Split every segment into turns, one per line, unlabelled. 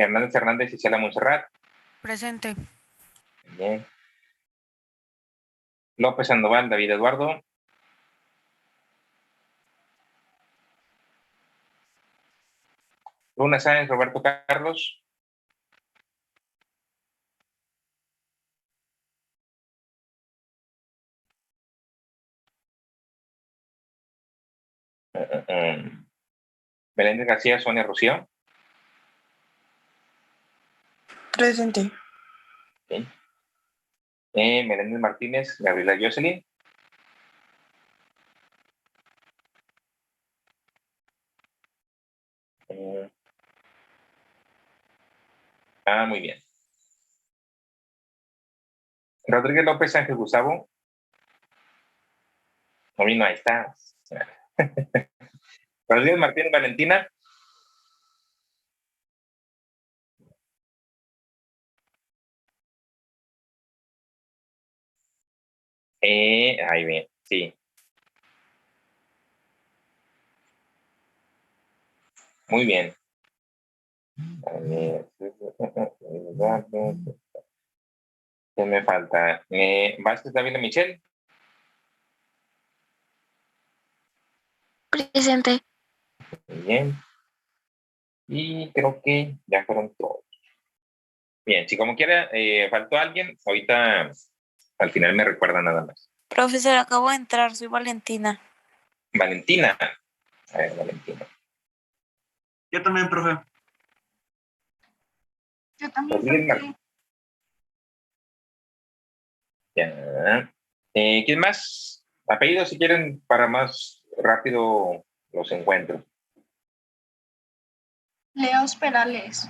Hernández Hernández y Isela Montserrat.
Presente.
Bien. López Sandoval, David Eduardo. Luna Sáenz, Roberto Carlos. Meléndez García, Sonia Rocío.
Presente.
Okay. Meléndez Martínez, Gabriela Jocelyn. Muy bien. Rodríguez López, Ángel Gustavo. No vino, ahí está. Rodríguez Martínez, Valentina. Ahí bien, sí. Muy bien. ¿Qué me falta? Vázquez Dávila Michelle.
Presente.
Muy bien. Y creo que ya fueron todos. Bien, si como quiera faltó alguien, ahorita al final me recuerda nada más.
Profesor, acabo de entrar, soy Valentina.
Valentina. A ver, Valentina.
Yo también, profe.
Yo también, profe.
Ya. ¿Quién más? Apellidos, si quieren, para más rápido los encuentro.
Leos Perales.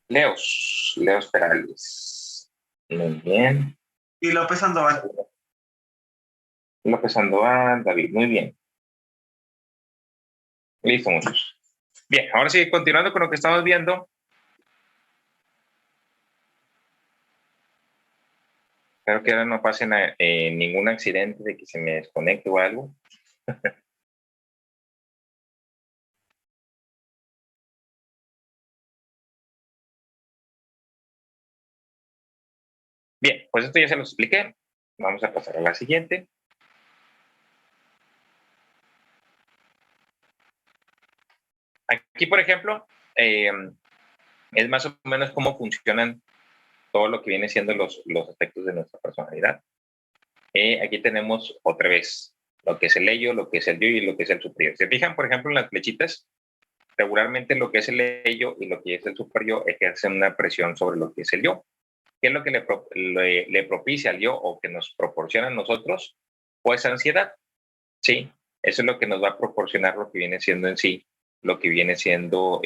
Leos Perales. Muy bien.
Y López Sandoval.
López Sandoval, David, muy bien. Listo, muchachos. Bien, ahora sí, continuando con lo que estamos viendo. Espero que ahora no pasen ningún accidente de que se me desconecte o algo. Bien, pues esto ya se lo expliqué. Vamos a pasar a la siguiente. Aquí, por ejemplo, es más o menos cómo funcionan todo lo que viene siendo los aspectos de nuestra personalidad. Aquí tenemos otra vez lo que es el ello, lo que es el yo y lo que es el superior. ¿Se fijan, por ejemplo, en las flechitas? Regularmente lo que es el ello y lo que es el superior ejercen una presión sobre lo que es el yo. ¿Qué es lo que le propicia al yo o que nos proporciona a nosotros? Pues ansiedad, ¿sí? Eso es lo que nos va a proporcionar lo que viene siendo en sí, lo que viene siendo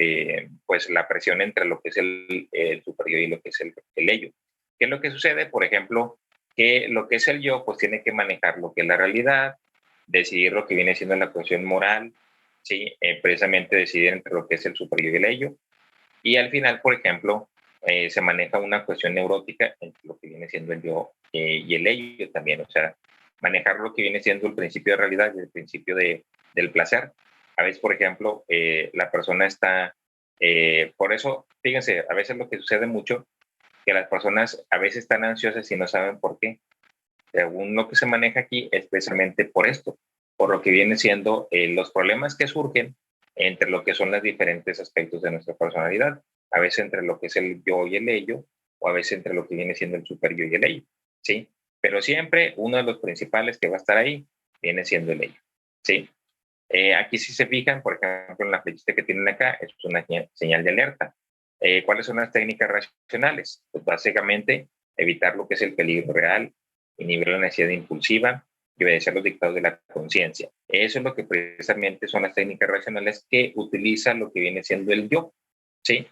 pues la presión entre lo que es el superior y lo que es el ello. ¿Qué es lo que sucede? Por ejemplo, que lo que es el yo pues tiene que manejar lo que es la realidad, decidir lo que viene siendo la cuestión moral, ¿sí? Precisamente decidir entre lo que es el superior y el ello. Y al final, por ejemplo, se maneja una cuestión neurótica entre lo que viene siendo el yo y el ello también, o sea, manejar lo que viene siendo el principio de realidad y el principio del placer. A veces, por ejemplo, la persona está, por eso, fíjense, a veces lo que sucede mucho, que las personas a veces están ansiosas y no saben por qué. Según lo que se maneja aquí, es precisamente por esto, por lo que viene siendo los problemas que surgen entre lo que son los diferentes aspectos de nuestra personalidad, a veces entre lo que es el yo y el ello, o a veces entre lo que viene siendo el super yo y el ello, ¿sí? Pero siempre uno de los principales que va a estar ahí viene siendo el ello, ¿sí? Aquí si se fijan, por ejemplo, en la flechita que tienen acá, es una señal de alerta. ¿Cuáles son las técnicas racionales? Pues básicamente evitar lo que es el peligro real, inhibir la necesidad impulsiva y obedecer los dictados de la conciencia. Eso es lo que precisamente son las técnicas racionales que utiliza lo que viene siendo el yo, ¿sí?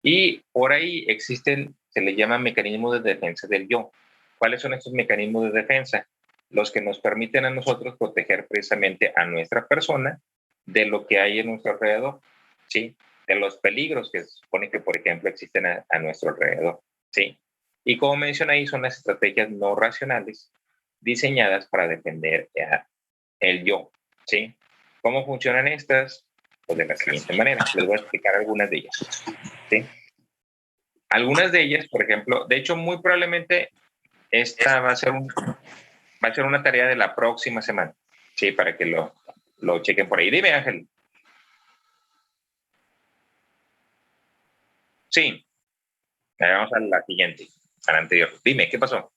Y por ahí existen, se le llama mecanismos de defensa del yo. ¿Cuáles son estos mecanismos de defensa? Los que nos permiten a nosotros proteger precisamente a nuestra persona de lo que hay en nuestro alrededor, ¿sí? De los peligros que se supone que, por ejemplo, existen a nuestro alrededor, ¿sí? Y como mencioné ahí, son las estrategias no racionales diseñadas para defender el yo, ¿sí? ¿Cómo funcionan estas? Pues de la siguiente manera. Les voy a explicar algunas de ellas, ¿sí? Algunas de ellas, por ejemplo, de hecho, muy probablemente esta va a ser una tarea de la próxima semana, sí, para que lo chequen por ahí. Dime, Ángel. Sí, vamos a la siguiente, a la anterior. Dime, ¿qué pasó?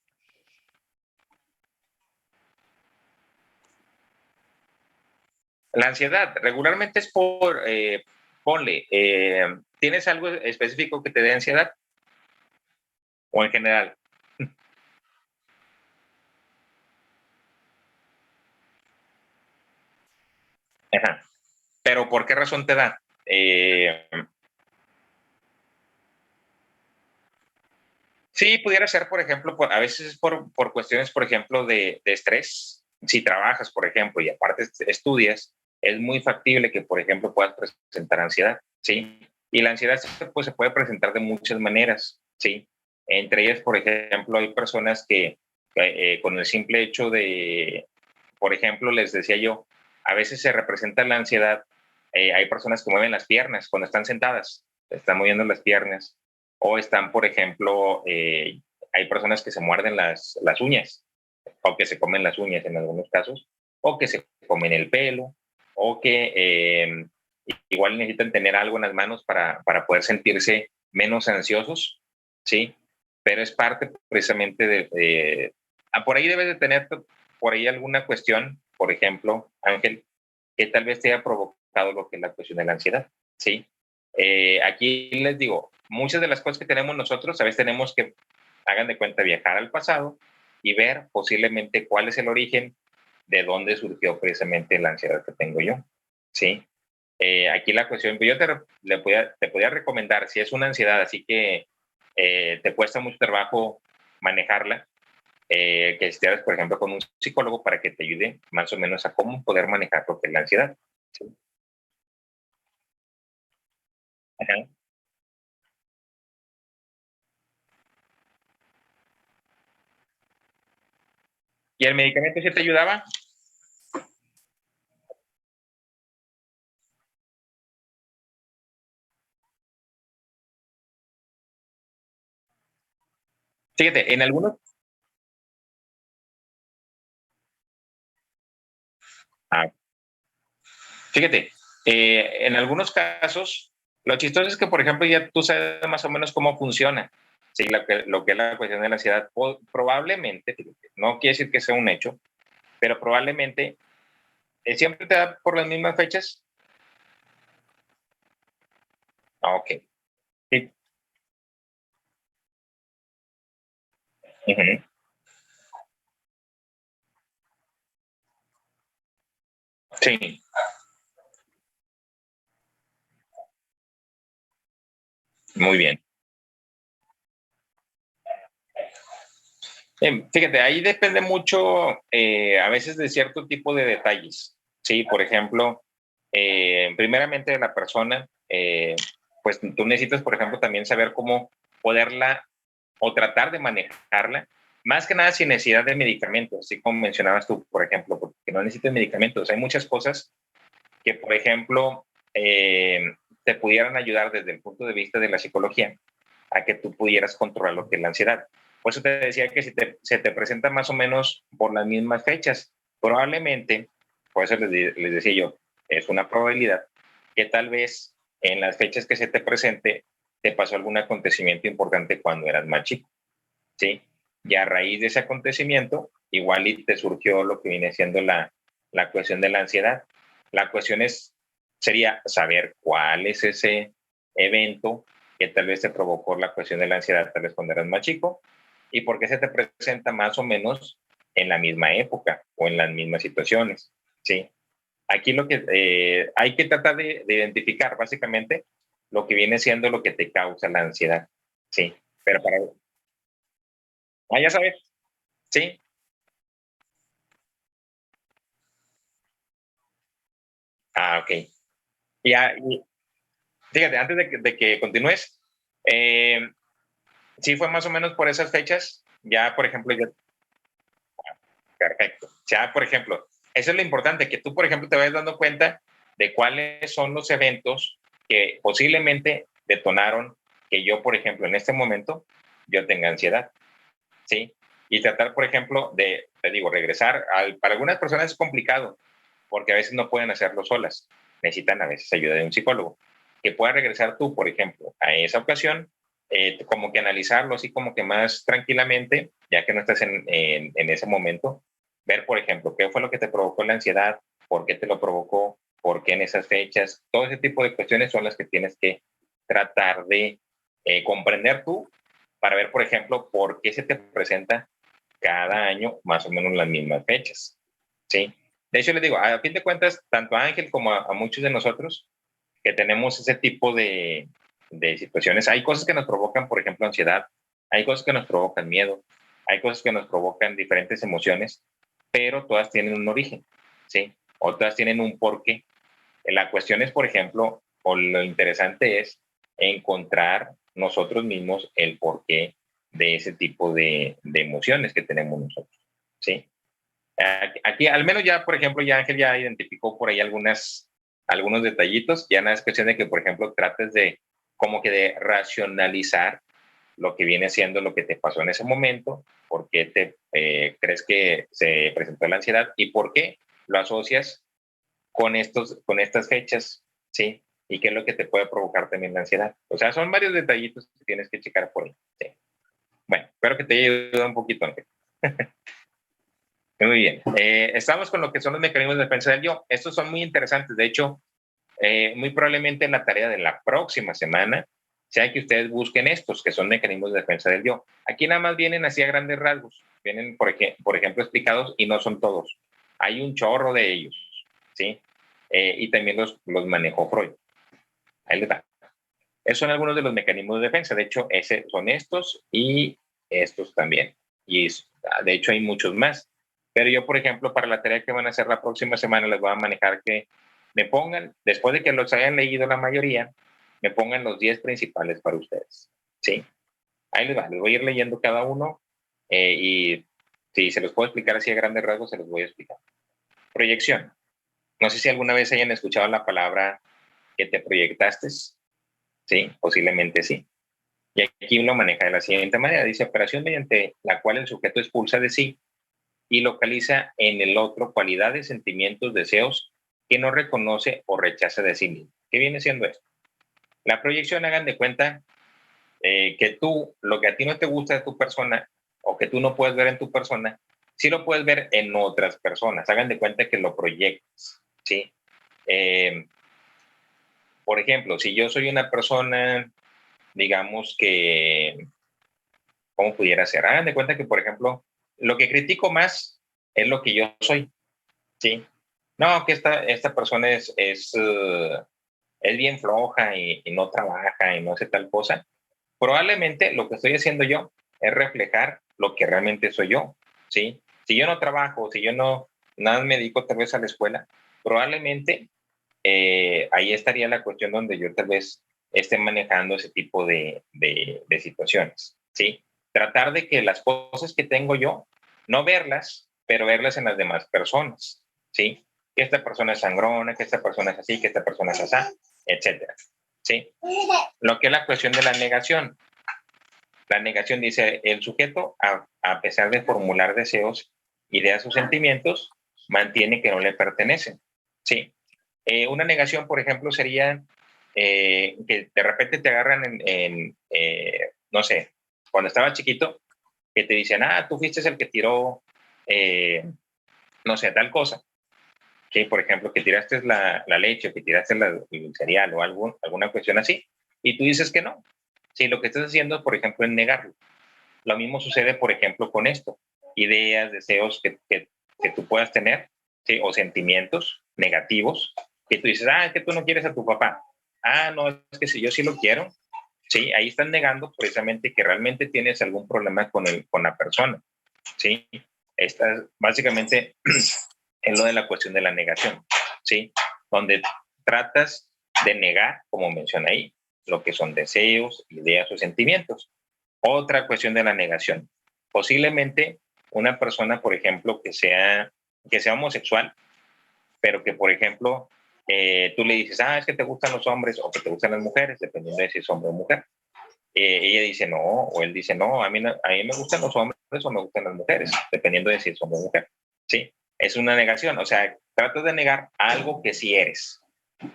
La ansiedad regularmente es ponle, ¿tienes algo específico que te dé ansiedad? ¿O en general? Ajá. Pero ¿por qué razón te da? Sí, pudiera ser, por ejemplo, a veces es por cuestiones, por ejemplo, de estrés. Si trabajas, por ejemplo, y aparte estudias, es muy factible que, por ejemplo, puedas presentar ansiedad, ¿sí? Y la ansiedad pues, se puede presentar de muchas maneras, ¿sí? Entre ellas, por ejemplo, hay personas que con el simple hecho de, por ejemplo, les decía yo, a veces se representa la ansiedad, hay personas que mueven las piernas cuando están sentadas, están moviendo las piernas, o están, por ejemplo, hay personas que se muerden las uñas, o que se comen las uñas en algunos casos, o que se comen el pelo, o que igual necesitan tener algo en las manos para poder sentirse menos ansiosos, ¿sí? Pero es parte precisamente por ahí debes de tener por ahí alguna cuestión, por ejemplo, Ángel, que tal vez te haya provocado lo que es la cuestión de la ansiedad, ¿sí? Aquí les digo, muchas de las cosas que tenemos nosotros, a veces tenemos que, hagan de cuenta, viajar al pasado y ver posiblemente cuál es el origen de dónde surgió precisamente la ansiedad que tengo yo, ¿sí? Aquí la cuestión, yo te podía recomendar, si es una ansiedad así que te cuesta mucho trabajo manejarla, que estés, por ejemplo, con un psicólogo para que te ayude más o menos a cómo poder manejar lo que es la ansiedad. ¿Sí? Ajá. ¿Y el medicamento sí te ayudaba? Fíjate, en algunos, ah, fíjate, en algunos casos, lo chistoso es que, por ejemplo, ya tú sabes más o menos cómo funciona. Sí, lo que es la cuestión de la ansiedad, probablemente, fíjate, no quiere decir que sea un hecho, pero probablemente siempre te da por las mismas fechas. Ah, ok. Sí. Ujú. Sí. Muy bien. Fíjate, ahí depende mucho a veces de cierto tipo de detalles. Sí, por ejemplo, primeramente de la persona, pues tú necesitas, por ejemplo, también saber cómo poderla o tratar de manejarla, más que nada sin necesidad de medicamentos, así como mencionabas tú, por ejemplo, porque no necesitas medicamentos. Hay muchas cosas que, por ejemplo, te pudieran ayudar desde el punto de vista de la psicología a que tú pudieras controlar lo que es la ansiedad. Por eso te decía que si se te presenta más o menos por las mismas fechas, probablemente, por eso les decía yo, es una probabilidad que tal vez en las fechas que se te presente te pasó algún acontecimiento importante cuando eras más chico, ¿sí? Y a raíz de ese acontecimiento, igual y te surgió lo que viene siendo la cuestión de la ansiedad. La cuestión sería saber cuál es ese evento que tal vez te provocó la cuestión de la ansiedad, tal vez cuando eras más chico, y por qué se te presenta más o menos en la misma época o en las mismas situaciones, ¿sí? Aquí lo que hay que tratar de identificar básicamente lo que viene siendo lo que te causa la ansiedad, ¿sí? Pero ya sabes, ¿sí? Ah, ok. Y fíjate, antes de que continúes, eh, sí fue más o menos por esas fechas, ya por ejemplo, ya, perfecto. Ya, por ejemplo, eso es lo importante, que tú, por ejemplo, te vayas dando cuenta de cuáles son los eventos que posiblemente detonaron que yo, por ejemplo, en este momento, yo tenga ansiedad, ¿sí? Y tratar, por ejemplo, te digo, regresar, para algunas personas es complicado, porque a veces no pueden hacerlo solas, necesitan a veces ayuda de un psicólogo, que puedas regresar tú, por ejemplo, a esa ocasión, como que analizarlo así como que más tranquilamente, ya que no estás en ese momento, ver, por ejemplo, qué fue lo que te provocó la ansiedad, por qué te lo provocó, por qué en esas fechas, todo ese tipo de cuestiones son las que tienes que tratar de comprender tú para ver, por ejemplo, por qué se te presenta cada año más o menos las mismas fechas, ¿sí? De hecho, les digo, a fin de cuentas, tanto a Ángel como a muchos de nosotros que tenemos ese tipo de situaciones, hay cosas que nos provocan, por ejemplo, ansiedad, hay cosas que nos provocan miedo, hay cosas que nos provocan diferentes emociones, pero todas tienen un origen, ¿sí? O todas tienen un porqué. La cuestión es, por ejemplo, o lo interesante es encontrar nosotros mismos el porqué de ese tipo de emociones que tenemos nosotros, ¿sí? Aquí, al menos ya, por ejemplo, ya Ángel ya identificó por ahí algunos detallitos. Ya no es cuestión de que, por ejemplo, trates de como que de racionalizar lo que viene siendo lo que te pasó en ese momento, por qué te crees que se presentó la ansiedad y por qué lo asocias con estas fechas, ¿sí? Y qué es lo que te puede provocar también la ansiedad. O sea, son varios detallitos que tienes que checar por ahí. ¿Sí? Bueno, espero que te haya ayudado un poquito, Ángel. Muy bien. Estamos con lo que son los mecanismos de defensa del yo. Estos son muy interesantes. De hecho, muy probablemente en la tarea de la próxima semana sea que ustedes busquen estos, que son mecanismos de defensa del yo. Aquí nada más vienen así a grandes rasgos. Vienen, por ejemplo, explicados y no son todos. Hay un chorro de ellos, ¿sí? Y también los manejó Freud. Ahí les da. Esos son algunos de los mecanismos de defensa. De hecho, son estos y estos también. Y de hecho hay muchos más. Pero yo, por ejemplo, para la tarea que van a hacer la próxima semana, les voy a manejar que me pongan, después de que los hayan leído la mayoría, me pongan los 10 principales para ustedes. ¿Sí? Ahí les va. Les voy a ir leyendo cada uno y si se los puedo explicar así a grandes rasgos, se los voy a explicar. Proyección. No sé si alguna vez hayan escuchado la palabra que te proyectaste. Sí, posiblemente sí. Y aquí lo maneja de la siguiente manera. Dice, operación mediante la cual el sujeto expulsa de sí y localiza en el otro cualidades, sentimientos, deseos que no reconoce o rechaza de sí mismo. ¿Qué viene siendo esto? La proyección, hagan de cuenta que tú, lo que a ti no te gusta de tu persona o que tú no puedes ver en tu persona, sí lo puedes ver en otras personas. Hagan de cuenta que lo proyectas, ¿sí? Por ejemplo, si yo soy una persona, digamos que ¿cómo pudiera ser? Hagan de cuenta que, por ejemplo, lo que critico más es lo que yo soy, ¿sí? No, que esta persona es bien floja y no trabaja y no hace tal cosa. Probablemente lo que estoy haciendo yo es reflejar lo que realmente soy yo, ¿sí? Si yo no trabajo, si yo no, nada me dedico tal vez a la escuela, probablemente ahí estaría la cuestión donde yo tal vez esté manejando ese tipo de situaciones, ¿sí? Tratar de que las cosas que tengo yo, no verlas, pero verlas en las demás personas, ¿sí? Que esta persona es sangrona, que esta persona es así, que esta persona es así, etcétera, ¿sí? Lo que es la cuestión de la negación. La negación dice, el sujeto, a pesar de formular deseos, ideas o sentimientos, mantiene que no le pertenecen, ¿sí? Una negación, por ejemplo, sería que de repente te agarran no sé, cuando estaba chiquito, que te dicen, tú fuiste el que tiró, no sé, tal cosa. Que, por ejemplo, que tiraste la leche o que tiraste el cereal o alguna cuestión así, y tú dices que no. Sí, lo que estás haciendo, por ejemplo, es negarlo. Lo mismo sucede, por ejemplo, con esto. Ideas, deseos que tú puedas tener, ¿sí? O sentimientos negativos, que tú dices, es que tú no quieres a tu papá. No, es que si yo sí lo quiero, sí, ahí están negando precisamente que realmente tienes algún problema con la persona, sí. Esta básicamente es lo de la cuestión de la negación, sí, donde tratas de negar, como menciona ahí, lo que son deseos, ideas o sentimientos. Otra cuestión de la negación. Posiblemente una persona, por ejemplo, que sea homosexual, pero que, por ejemplo, tú le dices, es que te gustan los hombres o que te gustan las mujeres, dependiendo de si es hombre o mujer. ella dice no, o él dice no, a mí me gustan los hombres o me gustan las mujeres, dependiendo de si es hombre o mujer. ¿Sí? Es una negación, o sea, tratas de negar algo que sí eres,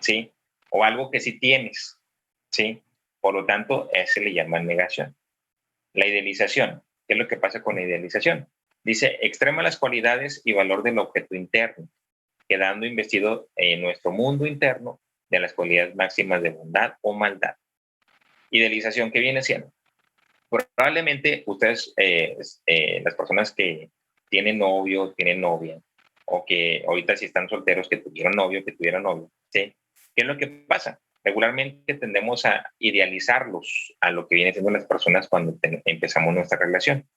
¿sí? O algo que sí tienes, ¿sí? Por lo tanto, se le llama negación. La idealización. ¿Qué es lo que pasa con la idealización? Dice, extrema las cualidades y valor del objeto interno, quedando investido en nuestro mundo interno de las cualidades máximas de bondad o maldad. Idealización, ¿qué viene siendo? Probablemente ustedes, las personas que tienen novio, tienen novia, o que ahorita si están solteros, que tuvieron novio, ¿sí? ¿Qué es lo que pasa? Regularmente tendemos a idealizarlos a lo que vienen siendo las personas cuando empezamos nuestra relación.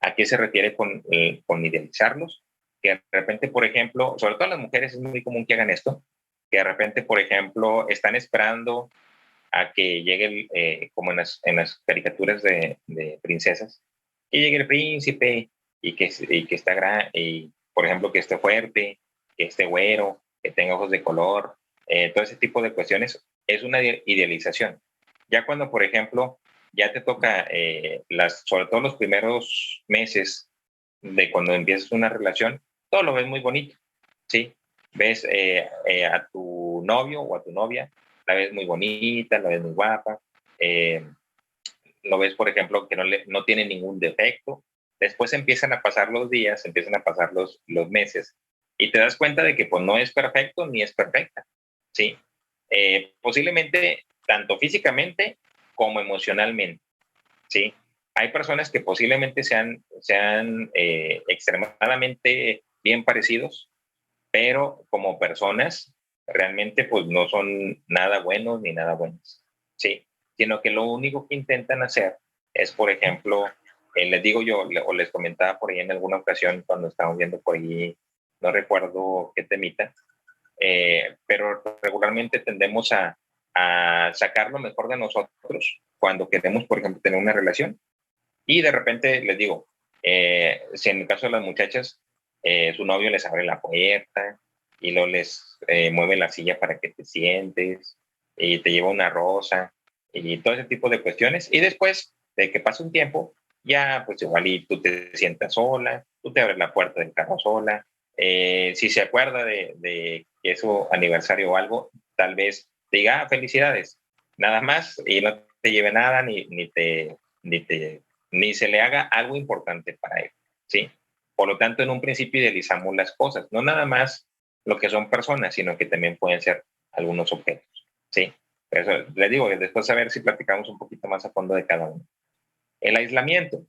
¿A qué se refiere con idealizarlos? Que de repente, por ejemplo, sobre todo las mujeres es muy común que hagan esto, que de repente, por ejemplo, están esperando a que llegue, como en las caricaturas de princesas, que llegue el príncipe y que está y, por ejemplo, que esté fuerte, que esté güero, que tenga ojos de color, todo ese tipo de cuestiones, es una idealización. Ya cuando, por ejemplo, ya te toca, sobre todo los primeros meses de cuando empiezas una relación, todo lo ves muy bonito, ¿sí? Ves a tu novio o a tu novia, la ves muy bonita, la ves muy guapa, lo ves, por ejemplo, que no tiene ningún defecto. Después empiezan a pasar los días, empiezan a pasar los meses y te das cuenta de que pues no es perfecto ni es perfecta, ¿sí? Posiblemente tanto físicamente como emocionalmente, ¿sí? Hay personas que posiblemente sean extremadamente bien parecidos, pero como personas realmente pues no son nada buenos ni nada buenos, ¿sí? Sino que lo único que intentan hacer es, por ejemplo, les digo yo, o les comentaba por ahí en alguna ocasión cuando estábamos viendo por ahí, no recuerdo qué temita, pero regularmente tendemos a sacar lo mejor de nosotros cuando queremos, por ejemplo, tener una relación. Y de repente les digo, si en el caso de las muchachas, su novio les abre la puerta y luego les mueve la silla para que te sientes y te lleva una rosa y todo ese tipo de cuestiones. Y después de que pase un tiempo, ya pues igual y tú te sientas sola, tú te abres la puerta del carro sola. Si se acuerda de que es su aniversario o algo, tal vez diga felicidades, nada más, y no te lleve nada ni se le haga algo importante para él, ¿sí? Por lo tanto, en un principio idealizamos las cosas, no nada más lo que son personas, sino que también pueden ser algunos objetos, ¿sí? Por eso les digo, después a ver si platicamos un poquito más a fondo de cada uno. El aislamiento.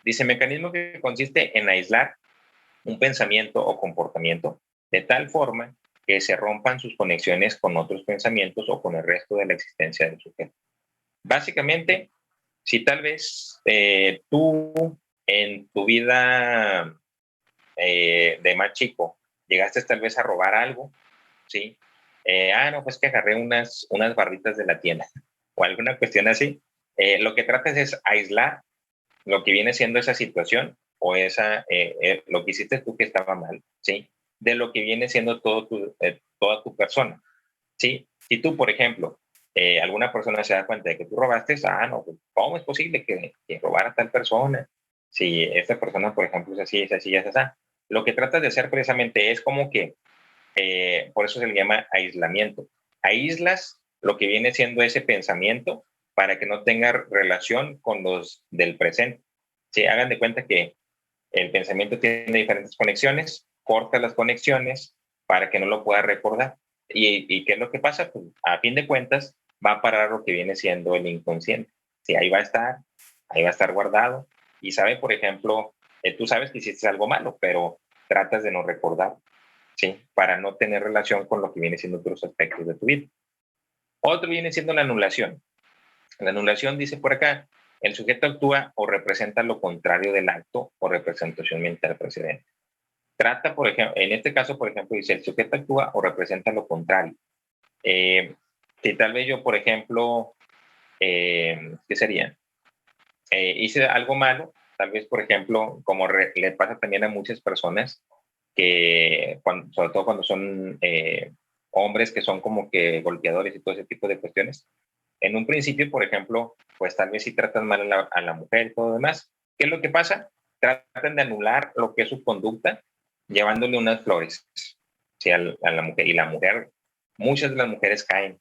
Dice, mecanismo que consiste en aislar un pensamiento o comportamiento de tal forma que se rompan sus conexiones con otros pensamientos o con el resto de la existencia del sujeto. Básicamente, si tal vez tú en tu vida de más chico llegaste tal vez a robar algo, ¿sí? No, pues que agarré unas barritas de la tienda o alguna cuestión así. Lo que tratas es aislar lo que viene siendo esa situación o lo que hiciste tú que estaba mal, ¿sí? De lo que viene siendo toda tu persona, ¿sí? Si tú, por ejemplo, alguna persona se da cuenta de que tú robaste, no, pues, ¿cómo es posible que robara tal persona? Si esta persona, por ejemplo, es así, es así. Lo que tratas de hacer precisamente es como que, por eso se le llama aislamiento. Aíslas lo que viene siendo ese pensamiento para que no tenga relación con los del presente. Sí, hagan de cuenta que el pensamiento tiene diferentes conexiones, corta las conexiones para que no lo pueda recordar. ¿Y qué es lo que pasa? Pues, a fin de cuentas, va a parar lo que viene siendo el inconsciente. Sí, ahí va a estar guardado. Y sabe, por ejemplo, tú sabes que hiciste algo malo, pero tratas de no recordar, ¿sí? Para no tener relación con lo que viene siendo otros aspectos de tu vida. Otro viene siendo la anulación. La anulación dice por acá, el sujeto actúa o representa lo contrario del acto o representación mental precedente. Trata, por ejemplo, en este caso, por ejemplo, dice, el sujeto actúa o representa lo contrario. Si tal vez yo, por ejemplo, ¿qué sería? Hice algo malo, tal vez, por ejemplo, como le pasa también a muchas personas, que sobre todo cuando son hombres que son como que golpeadores y todo ese tipo de cuestiones, En un principio, por ejemplo, pues tal vez si tratan mal a la mujer y todo lo demás, ¿qué es lo que pasa? Tratan de anular lo que es su conducta llevándole unas flores, ¿sí? A la mujer. Y la mujer, muchas de las mujeres caen.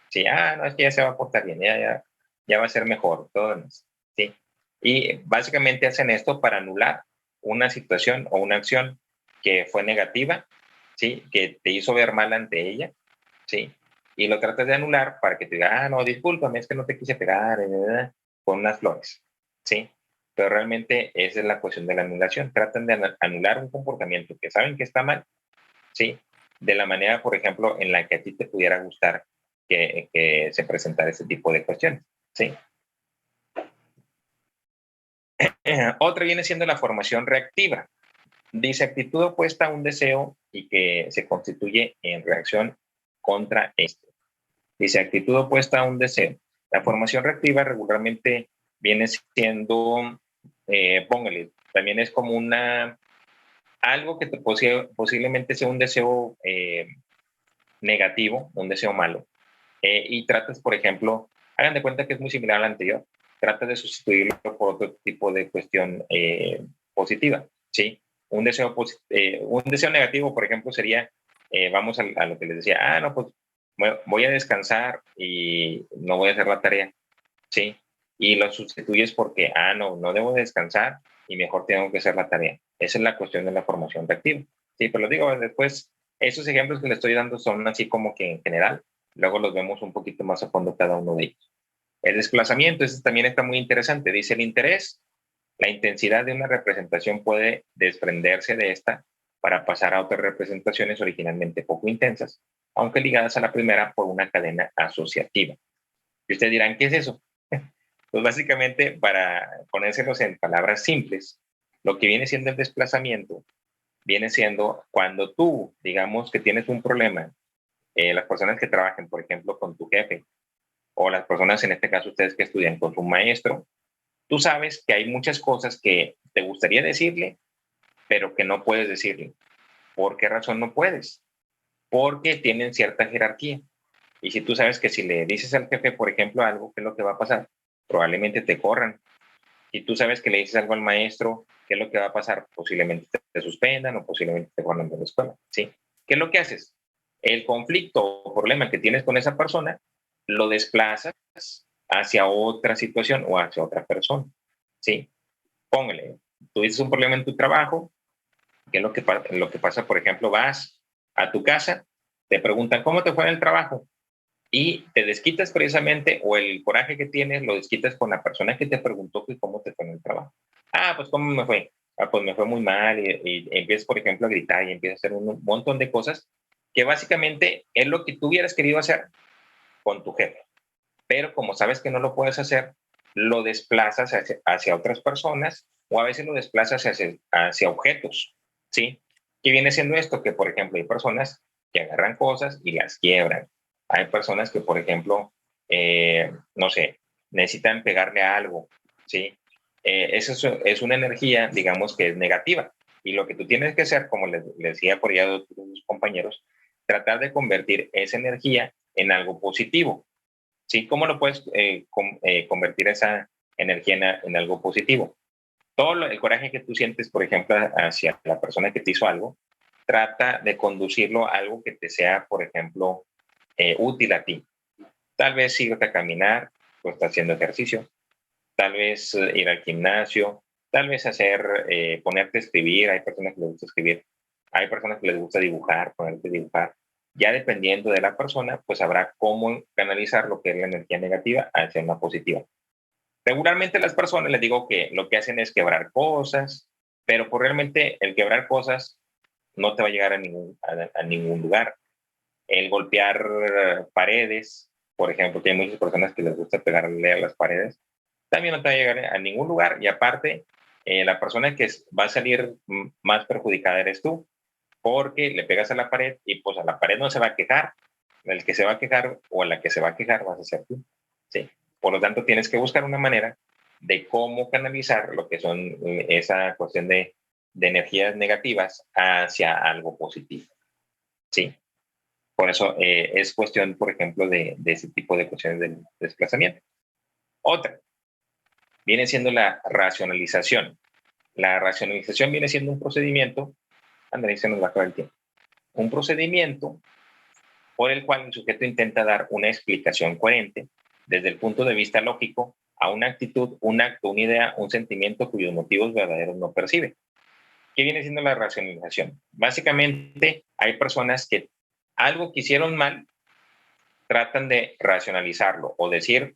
Sí, no, es que ya se va a portar bien, ya va a ser mejor, todo lo demás. ¿Sí? Y básicamente hacen esto para anular una situación o una acción que fue negativa, ¿sí? Que te hizo ver mal ante ella, ¿sí? Y lo tratas de anular para que te diga, no, discúlpame, es que no te quise pegar, con unas flores, ¿sí? Pero realmente esa es la cuestión de la anulación. Tratan de anular un comportamiento que saben que está mal, ¿sí? De la manera, por ejemplo, en la que a ti te pudiera gustar que se presentara ese tipo de cuestiones, ¿sí? Otra viene siendo la formación reactiva. Dice actitud opuesta a un deseo y que se constituye en reacción contra este. Dice actitud opuesta a un deseo. La formación reactiva regularmente viene siendo, póngale, también es como algo que posiblemente sea un deseo negativo, un deseo malo. Y tratas, por ejemplo, hagan de cuenta que es muy similar al anterior, tratas de sustituirlo por otro tipo de cuestión positiva, ¿sí? Un deseo negativo, por ejemplo, sería, vamos a lo que les decía, no, pues voy a descansar y no voy a hacer la tarea, ¿sí? Y lo sustituyes porque, no debo descansar y mejor tengo que hacer la tarea. Esa es la cuestión de la formación reactiva, ¿sí? Pero lo digo, después, esos ejemplos que le estoy dando son así como que en general, luego los vemos un poquito más a fondo cada uno de ellos. El desplazamiento, ese también está muy interesante. Dice el interés, la intensidad de una representación puede desprenderse de esta para pasar a otras representaciones originalmente poco intensas, aunque ligadas a la primera por una cadena asociativa. Y ustedes dirán, ¿qué es eso? Pues básicamente, para ponérselos en palabras simples, lo que viene siendo el desplazamiento viene siendo cuando tú, digamos que tienes un problema, las personas que trabajen, por ejemplo, con tu jefe, o las personas, en este caso ustedes que estudian con su maestro, tú sabes que hay muchas cosas que te gustaría decirle, pero que no puedes decirle. ¿Por qué razón no puedes? Porque tienen cierta jerarquía. Y si tú sabes que si le dices al jefe, por ejemplo, algo, ¿qué es lo que va a pasar? Probablemente te corran. Si tú sabes que le dices algo al maestro, ¿qué es lo que va a pasar? Posiblemente te suspendan o posiblemente te corran de la escuela, ¿sí? ¿Qué es lo que haces? El conflicto o problema que tienes con esa persona lo desplazas hacia otra situación o hacia otra persona, ¿sí? Póngale, tú dices un problema en tu trabajo, ¿qué es lo que pasa? Por ejemplo, vas a tu casa, te preguntan, ¿cómo te fue en el trabajo? Y te desquitas precisamente, o el coraje que tienes lo desquitas con la persona que te preguntó que cómo te fue en el trabajo. Pues cómo me fue. Pues me fue muy mal, y empiezas, por ejemplo, a gritar y empiezas a hacer un montón de cosas que básicamente es lo que tú hubieras querido hacer con tu jefe. Pero como sabes que no lo puedes hacer, lo desplazas hacia otras personas, o a veces lo desplazas hacia objetos, ¿sí? ¿Qué viene siendo esto? Que, por ejemplo, hay personas que agarran cosas y las quiebran. Hay personas que, por ejemplo, no sé, necesitan pegarle a algo, ¿sí? Eso es una energía, digamos, que es negativa. Y lo que tú tienes que hacer, como les decía por allá a tus compañeros, tratar de convertir esa energía en algo positivo. ¿Sí? ¿Cómo lo puedes convertir esa energía en algo positivo? El coraje que tú sientes, por ejemplo, hacia la persona que te hizo algo, trata de conducirlo a algo que te sea, por ejemplo, útil a ti. Tal vez irte a caminar, o estar haciendo ejercicio, tal vez ir al gimnasio, tal vez ponerte a escribir. Hay personas que les gusta escribir, hay personas que les gusta dibujar, ponerte a dibujar. Ya dependiendo de la persona, pues habrá cómo canalizar lo que es la energía negativa hacia una positiva. Regularmente las personas, les digo que lo que hacen es quebrar cosas, pero pues realmente el quebrar cosas no te va a llegar a ningún lugar. El golpear paredes, por ejemplo, que hay muchas personas que les gusta pegarle a las paredes, también no te va a llegar a ningún lugar. Y aparte, la persona que va a salir más perjudicada eres tú, porque le pegas a la pared y pues a la pared no se va a quejar. El que se va a quejar o a la que se va a quejar vas a ser tú, ¿sí? Por lo tanto, tienes que buscar una manera de cómo canalizar lo que son esa cuestión de energías negativas hacia algo positivo, ¿sí? Por eso es cuestión, por ejemplo, de ese tipo de cuestiones del desplazamiento. Otra viene siendo la racionalización. La racionalización viene siendo un procedimiento, Andrés, se nos va a acabar el tiempo, un procedimiento por el cual el sujeto intenta dar una explicación coherente desde el punto de vista lógico a una actitud, un acto, una idea, un sentimiento cuyos motivos verdaderos no percibe. ¿Qué viene siendo la racionalización? Básicamente, hay personas que algo que hicieron mal tratan de racionalizarlo o decir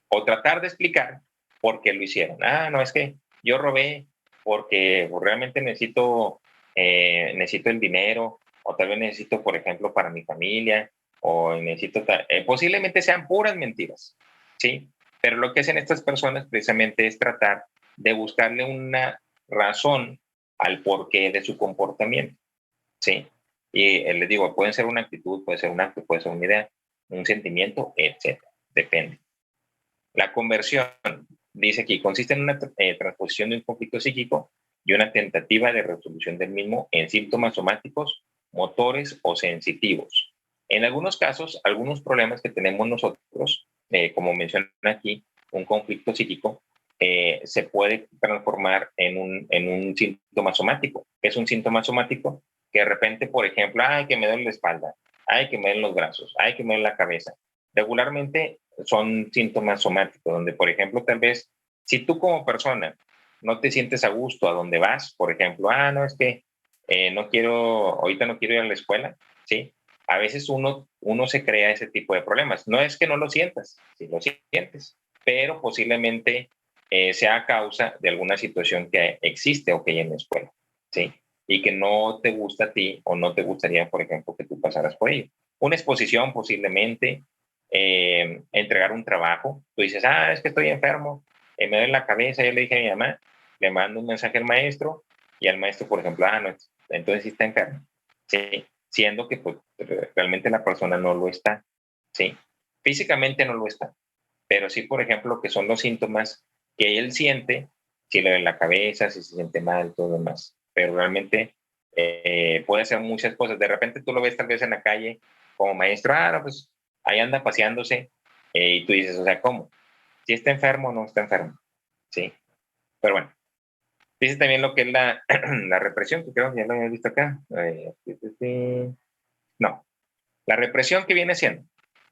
o tratar de explicar por qué lo hicieron. Ah, no, es que yo robé porque realmente necesito el dinero, o tal vez necesito, por ejemplo, para mi familia, o necesito, posiblemente sean puras mentiras, ¿sí? Pero lo que hacen estas personas precisamente es tratar de buscarle una razón al porqué de su comportamiento, ¿sí? Y les digo, puede ser una actitud, puede ser un acto, puede ser una idea, un sentimiento, etcétera. Depende. La conversión, dice aquí, consiste en una transposición de un conflicto psíquico y una tentativa de resolución del mismo en síntomas somáticos, motores o sensitivos. En algunos casos, algunos problemas que tenemos nosotros, como menciona aquí, un conflicto psíquico, se puede transformar en un síntoma somático. Es un síntoma somático que de repente, por ejemplo, ay, que me duele la espalda, ay, que me duelen los brazos, ay, que me duele la cabeza. Regularmente son síntomas somáticos, donde, por ejemplo, tal vez, si tú como persona no te sientes a gusto a donde vas, por ejemplo, no, es que ahorita no quiero ir a la escuela, ¿sí? A veces uno se crea ese tipo de problemas. No es que no lo sientas, sí lo sientes, pero posiblemente sea a causa de alguna situación que existe o que hay en la escuela, ¿sí? Y que no te gusta a ti o no te gustaría, por ejemplo, que tú pasaras por ello. Una exposición posiblemente, entregar un trabajo, tú dices, es que estoy enfermo, me duele la cabeza, yo le dije a mi mamá, le mando un mensaje al maestro y al maestro, por ejemplo, no, entonces sí está enfermo, ¿sí? Siendo que pues, realmente la persona no lo está, ¿sí? Físicamente no lo está, pero sí, por ejemplo, que son los síntomas que él siente, si le duele la cabeza, si se siente mal, todo lo demás, pero realmente puede ser muchas cosas. De repente tú lo ves tal vez en la calle como maestro, no, pues ahí anda paseándose, y tú dices, o sea, ¿cómo? ¿Si está enfermo o no está enfermo? Sí, pero bueno. Dice también lo que es la, la represión, que creo que ya lo había visto acá. No, la represión que viene siendo,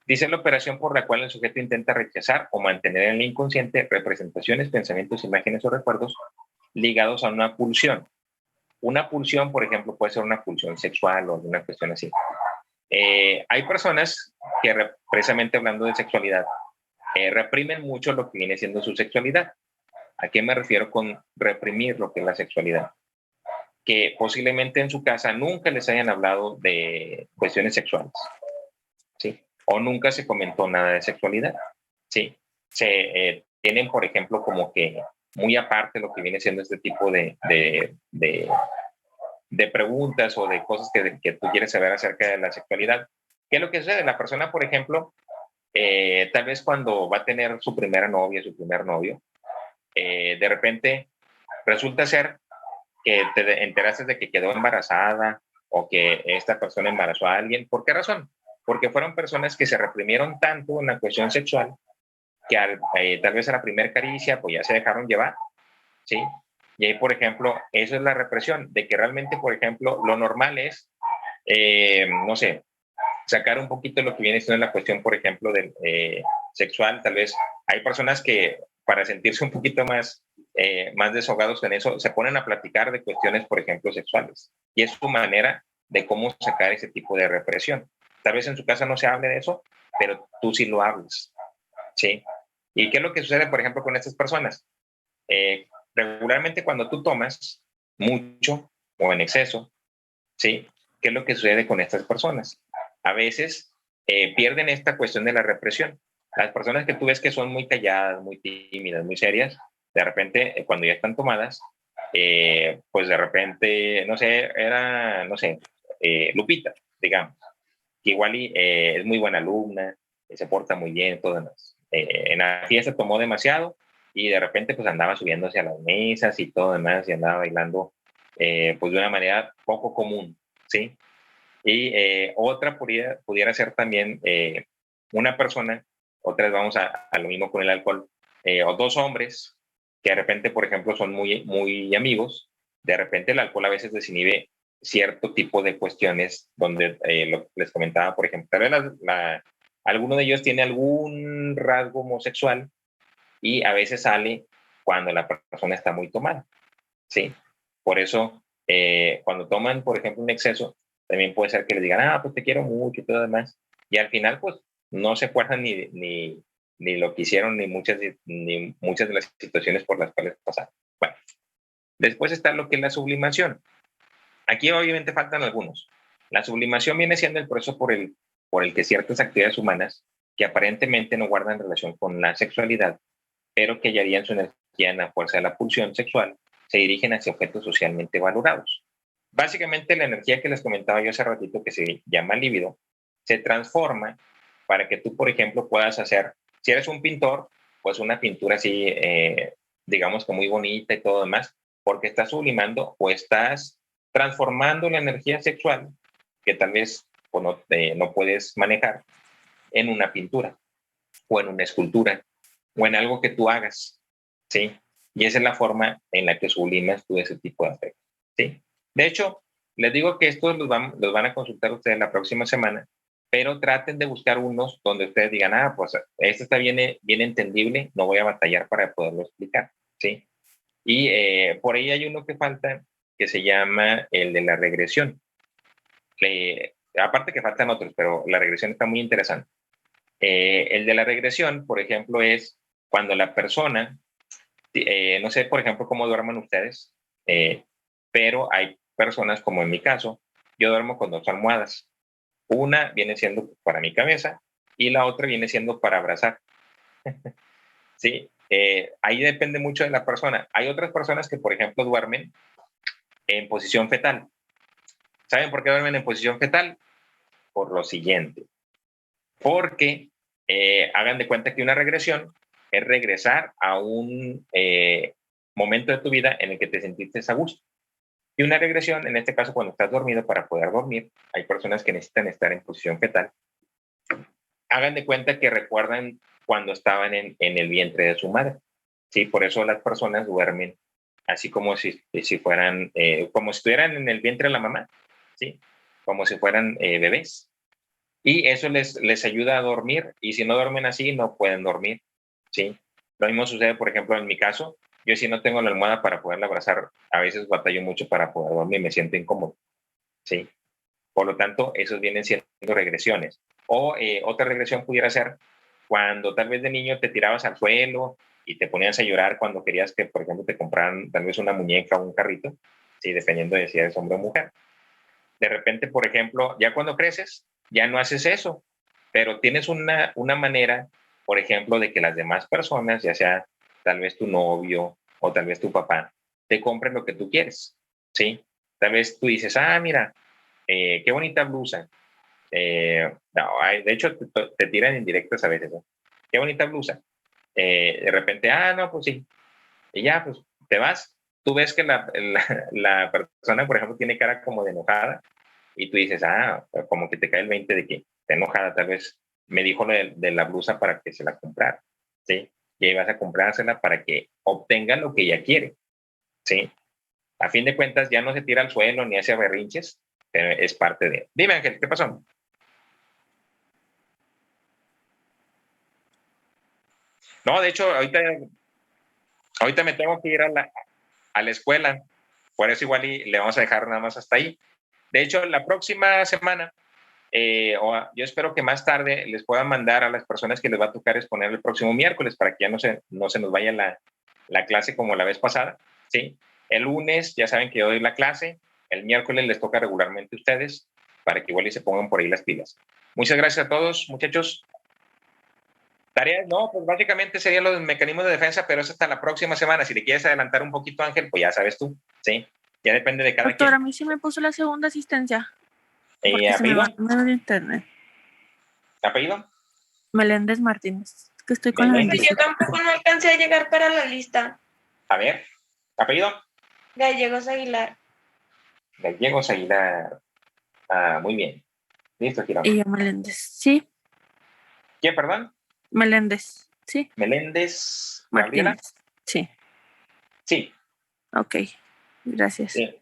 dice la operación por la cual el sujeto intenta rechazar o mantener en el inconsciente representaciones, pensamientos, imágenes o recuerdos ligados a una pulsión. Una pulsión, por ejemplo, puede ser una pulsión sexual o alguna cuestión así. Hay personas que, precisamente hablando de sexualidad, reprimen mucho lo que viene siendo su sexualidad. ¿A qué me refiero con reprimir lo que es la sexualidad? Que posiblemente en su casa nunca les hayan hablado de cuestiones sexuales, ¿sí? O nunca se comentó nada de sexualidad, ¿sí? Tienen, por ejemplo, como que muy aparte lo que viene siendo este tipo de preguntas o de cosas que tú quieres saber acerca de la sexualidad. ¿Qué es lo que sucede? La persona, por ejemplo, tal vez cuando va a tener su primera novia, su primer novio, de repente resulta ser que te enteraste de que quedó embarazada o que esta persona embarazó a alguien. ¿Por qué razón? Porque fueron personas que se reprimieron tanto en la cuestión sexual que tal vez a la primera caricia pues ya se dejaron llevar, ¿sí? Y ahí, por ejemplo, eso es la represión, de que realmente, por ejemplo, lo normal es, no sé, sacar un poquito lo que viene siendo la cuestión, por ejemplo, del sexual. Tal vez hay personas que para sentirse un poquito más desahogados en eso, se ponen a platicar de cuestiones, por ejemplo, sexuales. Y es su manera de cómo sacar ese tipo de represión. Tal vez en su casa no se hable de eso, pero tú sí lo hablas, ¿sí? ¿Y qué es lo que sucede, por ejemplo, con estas personas? Regularmente cuando tú tomas mucho o en exceso, ¿sí? ¿Qué es lo que sucede con estas personas? A veces pierden esta cuestión de la represión. Las personas que tú ves que son muy calladas, muy tímidas, muy serias, de repente, cuando ya están tomadas, pues de repente, no sé, no sé, Lupita, digamos, que igual es muy buena alumna, se porta muy bien, todo demás. En la fiesta tomó demasiado y de repente pues andaba subiéndose a las mesas y todo demás y andaba bailando pues de una manera poco común, ¿sí? Y otra pudiera ser también una persona, otra vez vamos a lo mismo con el alcohol, o dos hombres que de repente, por ejemplo, son muy, muy amigos, de repente el alcohol a veces desinhibe cierto tipo de cuestiones donde lo que les comentaba, por ejemplo, tal vez alguno de ellos tiene algún rasgo homosexual y a veces sale cuando la persona está muy tomada, ¿sí? Por eso, cuando toman, por ejemplo, un exceso, también puede ser que les digan, pues te quiero mucho y todo demás, y al final, pues, no se acuerdan ni lo que hicieron, ni muchas de las situaciones por las cuales pasaron. Bueno, después está lo que es la sublimación. Aquí obviamente faltan algunos. La sublimación viene siendo el proceso por el que ciertas actividades humanas que aparentemente no guardan relación con la sexualidad, pero que hallarían su energía en la fuerza de la pulsión sexual, se dirigen hacia objetos socialmente valorados. Básicamente la energía que les comentaba yo hace ratito, que se llama líbido, se transforma para que tú, por ejemplo, puedas hacer, si eres un pintor, pues una pintura así, digamos que muy bonita y todo demás, porque estás sublimando o estás transformando la energía sexual que tal vez pues, no puedes manejar en una pintura o en una escultura o en algo que tú hagas, ¿sí? Y esa es la forma en la que sublimas tú ese tipo de aspectos, ¿sí? De hecho, les digo que estos los van a consultar ustedes la próxima semana, pero traten de buscar unos donde ustedes digan, pues este está bien entendible, no voy a batallar para poderlo explicar, ¿sí? Y por ahí hay uno que falta que se llama el de la regresión. Aparte que faltan otros, pero la regresión está muy interesante. El de la regresión, por ejemplo, es cuando la persona, no sé, por ejemplo, cómo duerman ustedes, pero hay personas, como en mi caso, yo duermo con dos almohadas. Una viene siendo para mi cabeza y la otra viene siendo para abrazar. ¿Sí? Ahí depende mucho de la persona. Hay otras personas que, por ejemplo, duermen en posición fetal. ¿Saben por qué duermen en posición fetal? Por lo siguiente. Porque hagan de cuenta que una regresión es regresar a un momento de tu vida en el que te sentiste a gusto. Y una regresión, en este caso, cuando estás dormido, para poder dormir, hay personas que necesitan estar en posición fetal. Hagan de cuenta que recuerdan cuando estaban en el vientre de su madre. Sí, por eso las personas duermen así como si fueran, como si estuvieran en el vientre de la mamá, ¿sí? Como si fueran bebés. Y eso les ayuda a dormir, y si no duermen así, no pueden dormir, ¿sí? Lo mismo sucede, por ejemplo, en mi caso, yo si no tengo la almohada para poderla abrazar, a veces batallo mucho para poder dormir, me siento incómodo, ¿sí? Por lo tanto, esos vienen siendo regresiones. O otra regresión pudiera ser cuando tal vez de niño te tirabas al suelo y te ponías a llorar cuando querías que, por ejemplo, te compraran tal vez una muñeca o un carrito, ¿sí? Dependiendo de si eres hombre o mujer. De repente, por ejemplo, ya cuando creces, ya no haces eso, pero tienes una manera, por ejemplo, de que las demás personas, ya sea tal vez tu novio o tal vez tu papá, te compren lo que tú quieres, ¿sí? Tal vez tú dices, mira, qué bonita blusa. No, de hecho, te tiran indirectas a veces, ¿no? Qué bonita blusa. De repente, no, pues sí. Y ya, pues te vas. Tú ves que la persona, por ejemplo, tiene cara como de enojada y tú dices, como que te cae el 20 de que está enojada, tal vez me dijo de la blusa para que se la comprara, ¿sí? Y ahí vas a comprársela para que obtenga lo que ella quiere, ¿sí? A fin de cuentas, ya no se tira al suelo ni hace berrinches, pero es parte de... Dime, Ángel, ¿qué pasó? No, de hecho, ahorita me tengo que ir a la escuela, por eso igual y le vamos a dejar nada más hasta ahí. De hecho, la próxima semana, yo espero que más tarde les puedan mandar a las personas que les va a tocar exponer el próximo miércoles para que ya no se nos vaya la clase como la vez pasada, ¿sí? El lunes ya saben que yo doy la clase, el miércoles les toca regularmente a ustedes para que igual y se pongan por ahí las pilas. Muchas gracias a todos, muchachos. Tareas, no, pues básicamente serían los mecanismos de defensa, pero eso hasta la próxima semana. Si le quieres adelantar un poquito, Ángel, pues ya sabes tú, ¿sí? Ya depende de cada
Doctor,
quien.
a mí sí me puso la segunda asistencia. Porque se me
¿Apellido?
va el internet.
¿Apellido?
Meléndez Martínez. Es que estoy con la
Meléndez.
Yo tampoco no alcancé a llegar para la lista.
A ver, ¿apellido?
Gallegos Aguilar.
Gallegos Aguilar. Muy bien. Listo, Girón.
Y yo Meléndez. Sí,
¿Quién, perdón?
Meléndez. Sí,
Meléndez. ¿Gabriela?
Martínez. Sí,
Sí.
ok. Gracias.
Sí.